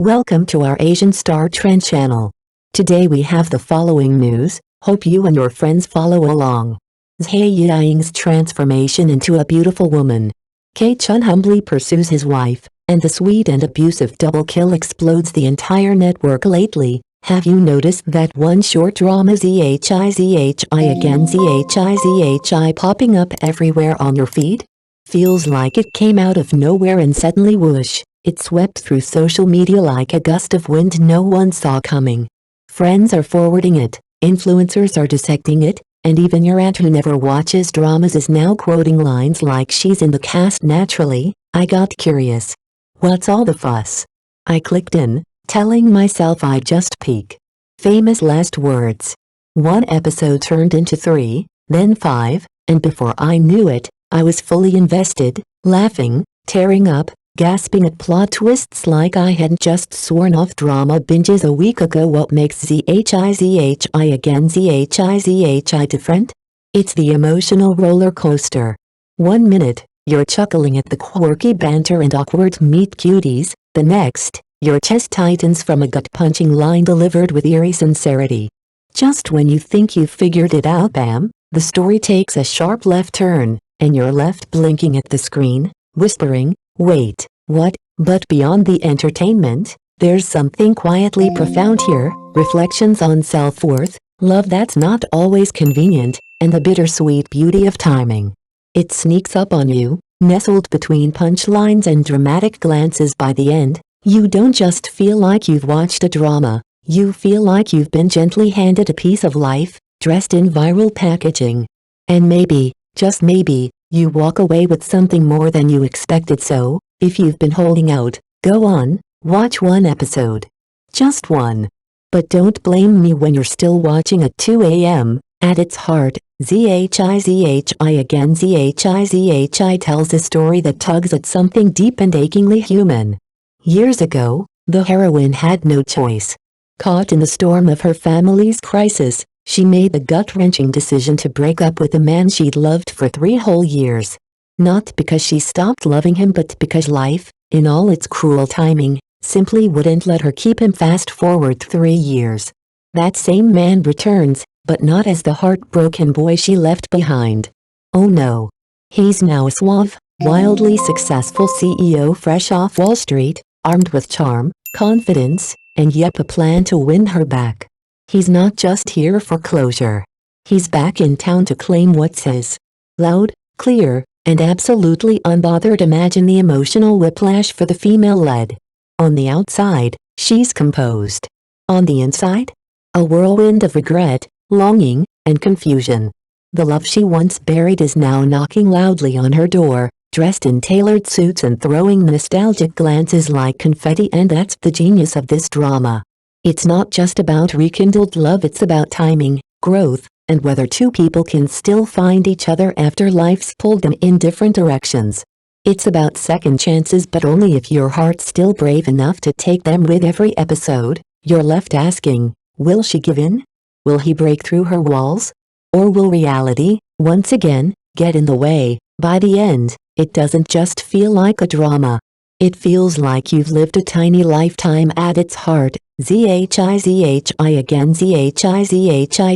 Welcome to our Asian Star Trend channel. Today we have the following news, hope you and your friends follow along. Zhai Yiying's transformation into a beautiful woman. K-Chun humbly pursues his wife, and the sweet and abusive double kill explodes the entire network lately. Have you noticed that one short drama Zhai popping up everywhere on your feed? Feels like it came out of nowhere and suddenly whoosh. It swept through social media like a gust of wind no one saw coming. Friends are forwarding it, influencers are dissecting it, and even your aunt who never watches dramas is now quoting lines like she's in the cast naturally. I got curious. What's all the fuss? I clicked in, telling myself I'd just peek. Famous last words. One episode turned into 3, then 5, and before I knew it, I was fully invested, laughing, tearing up, gasping at plot twists like I hadn't just sworn off drama binges a week ago. What makes Zhai different? It's the emotional roller coaster. 1 minute, you're chuckling at the quirky banter and awkward meet cuties, the next, your chest tightens from a gut-punching line delivered with eerie sincerity. Just when you think you've figured it out, bam, the story takes a sharp left turn, and you're left blinking at the screen, whispering, wait, what? But beyond the entertainment, there's something quietly profound here, reflections on self-worth, love that's not always convenient, and the bittersweet beauty of timing. It sneaks up on you, nestled between punchlines and dramatic glances. By the end, you don't just feel like you've watched a drama, you feel like you've been gently handed a piece of life, dressed in viral packaging. And maybe, just maybe, you walk away with something more than you expected. So, if you've been holding out, go on, watch one episode. Just one. But don't blame me when you're still watching at 2 a.m. At its heart, Zhai tells a story that tugs at something deep and achingly human. Years ago, the heroine had no choice. Caught in the storm of her family's crisis, she made the gut-wrenching decision to break up with the man she'd loved for 3 whole years. Not because she stopped loving him, but because life, in all its cruel timing, simply wouldn't let her keep him. Fast forward 3 years. That same man returns, but not as the heartbroken boy she left behind. Oh no. He's now a suave, wildly successful CEO fresh off Wall Street, armed with charm, confidence, and yep, a plan to win her back. He's not just here for closure. He's back in town to claim what's his. Loud, clear, and absolutely unbothered. Imagine the emotional whiplash for the female lead. On the outside, she's composed. On the inside? A whirlwind of regret, longing, and confusion. The love she once buried is now knocking loudly on her door, dressed in tailored suits and throwing nostalgic glances like confetti. And that's the genius of this drama. It's not just about rekindled love, it's about timing, growth, and whether two people can still find each other after life's pulled them in different directions. It's about second chances, but only if your heart's still brave enough to take them. With every episode, you're left asking, will she give in? Will he break through her walls? Or will reality, once again, get in the way? By the end, it doesn't just feel like a drama. It feels like you've lived a tiny lifetime. At its heart, Zhai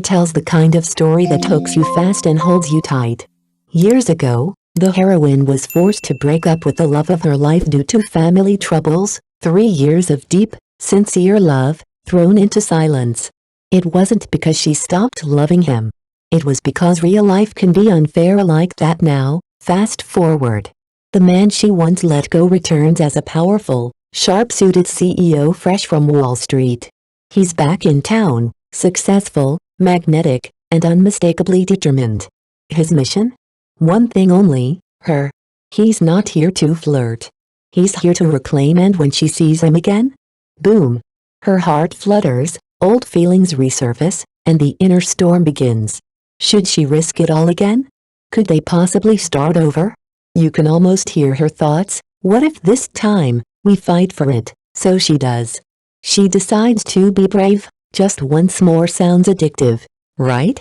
tells the kind of story that hooks you fast and holds you tight. Years ago, the heroine was forced to break up with the love of her life due to family troubles. 3 years of deep, sincere love, thrown into silence. It wasn't because she stopped loving him. It was because real life can be unfair like that. Now, fast forward. The man she once let go returns as a powerful, sharp-suited CEO fresh from Wall Street. He's back in town, successful, magnetic, and unmistakably determined. His mission? One thing only, her. He's not here to flirt. He's here to reclaim. And when she sees him again? Boom. Her heart flutters, old feelings resurface, and the inner storm begins. Should she risk it all again? Could they possibly start over? You can almost hear her thoughts. What if this time, we fight for it? So she does. She decides to be brave. Just once more sounds addictive, right?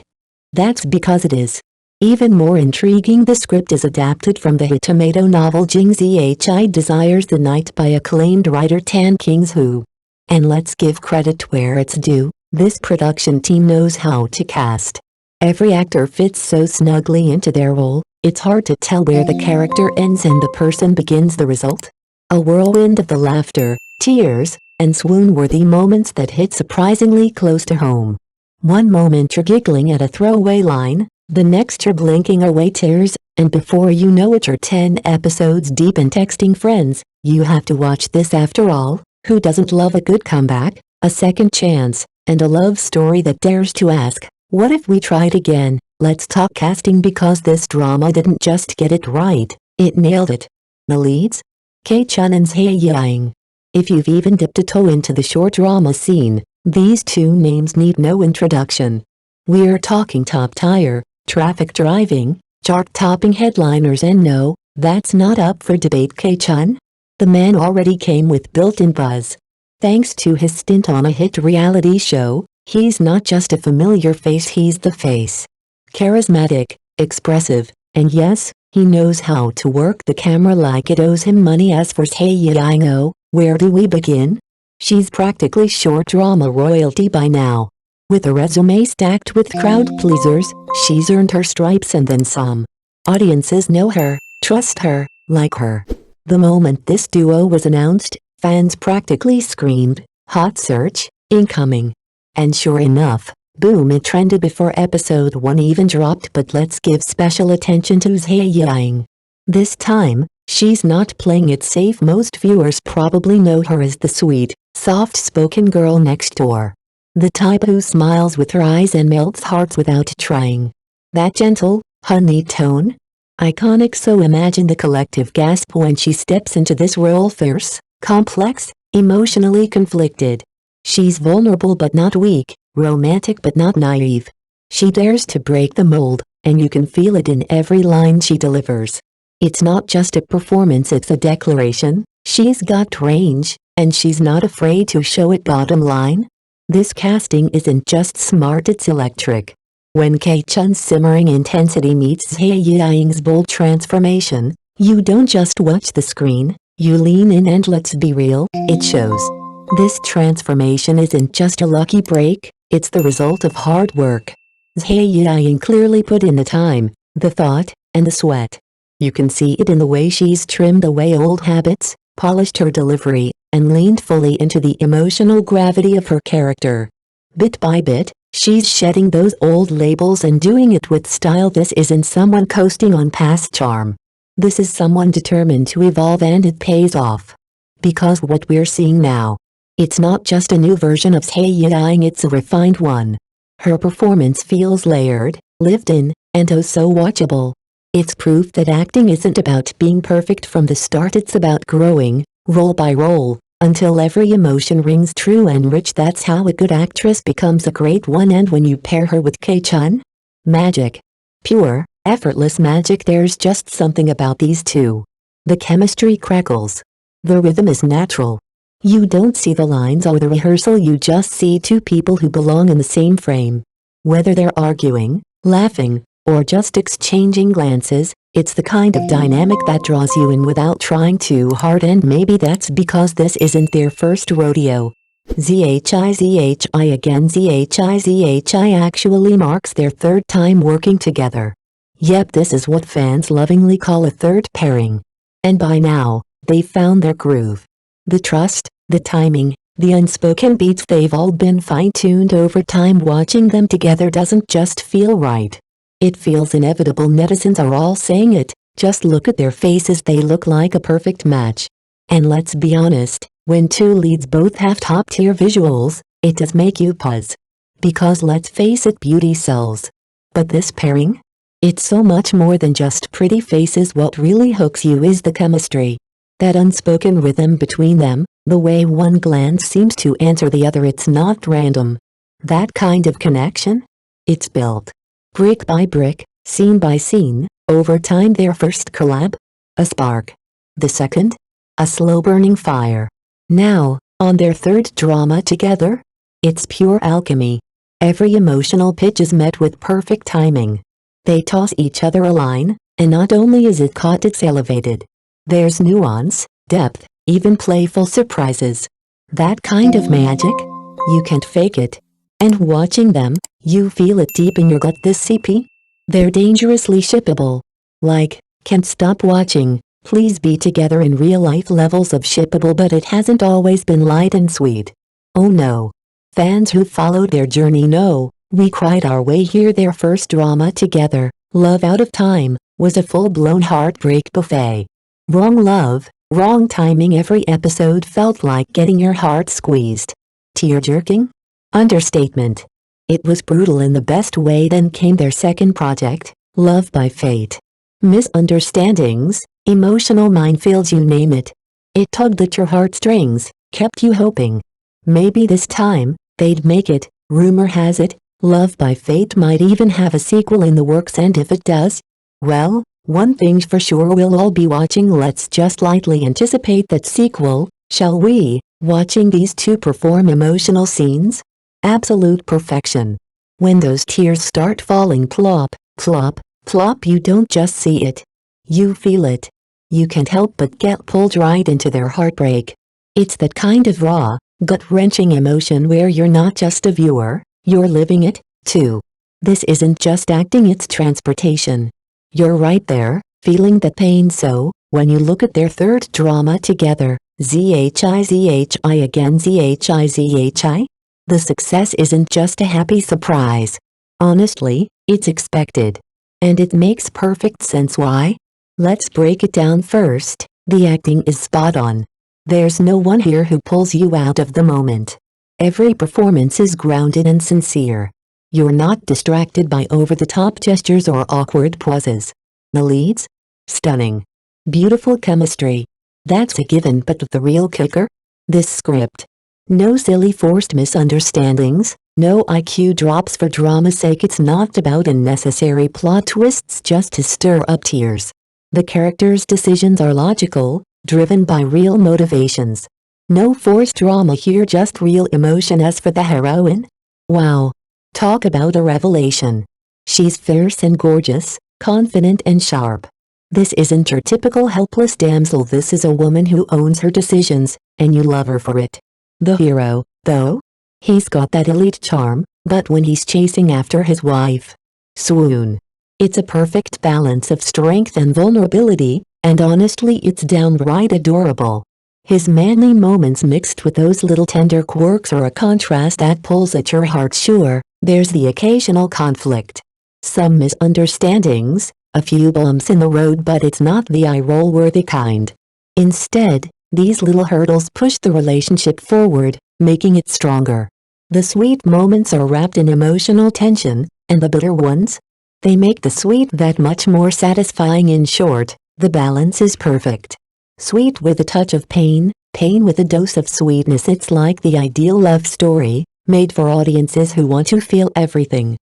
That's because it is. Even more intriguing, the script is adapted from the hit tomato novel Jing Zhi Desires the Night by acclaimed writer Tan King's Who. And let's give credit where it's due, this production team knows how to cast. Every actor fits so snugly into their role, it's hard to tell where the character ends and the person begins. The result? A whirlwind of the laughter, tears, and swoon-worthy moments that hit surprisingly close to home. One moment you're giggling at a throwaway line, the next you're blinking away tears, and before you know it you're 10 episodes deep and texting friends, "You have to watch this after all." Who doesn't love a good comeback, a second chance, and a love story that dares to ask, what if we tried again? Let's talk casting, because this drama didn't just get it right, it nailed it. The leads? K-Chun and Zhai Yiying. If you've even dipped a toe into the short drama scene, these two names need no introduction. We're talking top-tier, traffic driving, chart-topping headliners, and no, that's not up for debate. K-Chun? The man already came with built-in buzz. Thanks to his stint on a hit reality show, he's not just a familiar face, he's the face. Charismatic, expressive, and yes, he knows how to work the camera like it owes him money. As for Zhai Yiying, oh, where do we begin? She's practically short drama royalty by now. With a resume stacked with crowd pleasers, she's earned her stripes and then some. Audiences know her, trust her, like her. The moment this duo was announced, fans practically screamed, "Hot search, incoming." And sure enough, boom, it trended before episode 1 even dropped. But let's give special attention to Zhai Yiying. This time, she's not playing it safe. Most viewers probably know her as the sweet, soft-spoken girl next door. The type who smiles with her eyes and melts hearts without trying. That gentle, honey tone? Iconic. So imagine the collective gasp when she steps into this role. Fierce, complex, emotionally conflicted. She's vulnerable but not weak, romantic but not naive. She dares to break the mold, and you can feel it in every line she delivers. It's not just a performance, it's a declaration. She's got range, and she's not afraid to show it. Bottom line? This casting isn't just smart, it's electric. When K-Chun's simmering intensity meets Zhai Yiying's bold transformation, you don't just watch the screen, you lean in, and let's be real, it shows. This transformation isn't just a lucky break, it's the result of hard work. Zhai Yiying clearly put in the time, the thought, and the sweat. You can see it in the way she's trimmed away old habits, polished her delivery, and leaned fully into the emotional gravity of her character. Bit by bit, she's shedding those old labels and doing it with style. This isn't someone coasting on past charm. This is someone determined to evolve, and it pays off. Because what we're seeing now, it's not just a new version of Zhai Yiying, it's a refined one. Her performance feels layered, lived in, and oh so watchable. It's proof that acting isn't about being perfect from the start, it's about growing, role by role, until every emotion rings true and rich. That's how a good actress becomes a great one. And when you pair her with K-Chun, magic. Pure, effortless magic. There's just something about these two. The chemistry crackles. The rhythm is natural. You don't see the lines or the rehearsal, you just see two people who belong in the same frame. Whether they're arguing, laughing, or just exchanging glances, it's the kind of dynamic that draws you in without trying too hard. And maybe that's because this isn't their first rodeo. Zhai again. Zhai actually marks their third time working together. Yep, this is what fans lovingly call a third pairing. And by now, they've found their groove. The trust, the timing, the unspoken beats, they've all been fine-tuned over time. Watching them together doesn't just feel right. It feels inevitable. Netizens are all saying it, just look at their faces, they look like a perfect match. And let's be honest, when two leads both have top-tier visuals, it does make you pause. Because let's face it, beauty sells. But this pairing? It's so much more than just pretty faces. What really hooks you is the chemistry. That unspoken rhythm between them, the way one glance seems to answer the other, it's not random. That kind of connection? It's built. Brick by brick, scene by scene, over time. Their first collab? A spark. The second? A slow-burning fire. Now, on their third drama together? It's pure alchemy. Every emotional pitch is met with perfect timing. They toss each other a line, and not only is it caught, it's elevated. There's nuance, depth, even playful surprises. That kind of magic? You can't fake it. And watching them, you feel it deep in your gut. This CP? They're dangerously shippable. Like, can't stop watching, please be together in real life levels of shippable, but it hasn't always been light and sweet. Oh no. Fans who followed their journey know, we cried our way here. Their first drama together, Love Out of Time, was a full-blown heartbreak buffet. Wrong love, wrong timing. Every episode felt like getting your heart squeezed. Tear-jerking? Understatement. It was brutal in the best way. Then came their second project, Love by Fate. Misunderstandings, emotional minefields, you name it. It tugged at your heartstrings, kept you hoping. Maybe this time, they'd make it. Rumor has it, Love by Fate might even have a sequel in the works, and if it does, well, one thing's for sure, we'll all be watching. Let's just lightly anticipate that sequel, shall we? Watching these two perform emotional scenes? Absolute perfection. When those tears start falling, plop, plop, plop, you don't just see it. You feel it. You can't help but get pulled right into their heartbreak. It's that kind of raw, gut-wrenching emotion where you're not just a viewer, you're living it, too. This isn't just acting, it's transportation. You're right there, feeling that pain. So, when you look at their third drama together, Zhi again Zhi, the success isn't just a happy surprise. Honestly, it's expected. And it makes perfect sense why. Let's break it down first. The acting is spot on. There's no one here who pulls you out of the moment. Every performance is grounded and sincere. You're not distracted by over-the-top gestures or awkward pauses. The leads? Stunning. Beautiful chemistry. That's a given, but the real kicker? This script. No silly forced misunderstandings, no IQ drops for drama's sake. It's not about unnecessary plot twists just to stir up tears. The characters' decisions are logical, driven by real motivations. No forced drama here, just real emotion. As for the heroine? Wow. Talk about a revelation. She's fierce and gorgeous, confident and sharp. This isn't your typical helpless damsel. This is a woman who owns her decisions, and you love her for it. The hero, though? He's got that elite charm, but when he's chasing after his wife, swoon. It's a perfect balance of strength and vulnerability, and honestly it's downright adorable. His manly moments mixed with those little tender quirks are a contrast that pulls at your heart. Sure, there's the occasional conflict. Some misunderstandings, a few bumps in the road, but it's not the eye-roll worthy kind. Instead, these little hurdles push the relationship forward, making it stronger. The sweet moments are wrapped in emotional tension, and the bitter ones? They make the sweet that much more satisfying. In short, the balance is perfect. Sweet with a touch of pain, pain with a dose of sweetness. It's like the ideal love story, made for audiences who want to feel everything.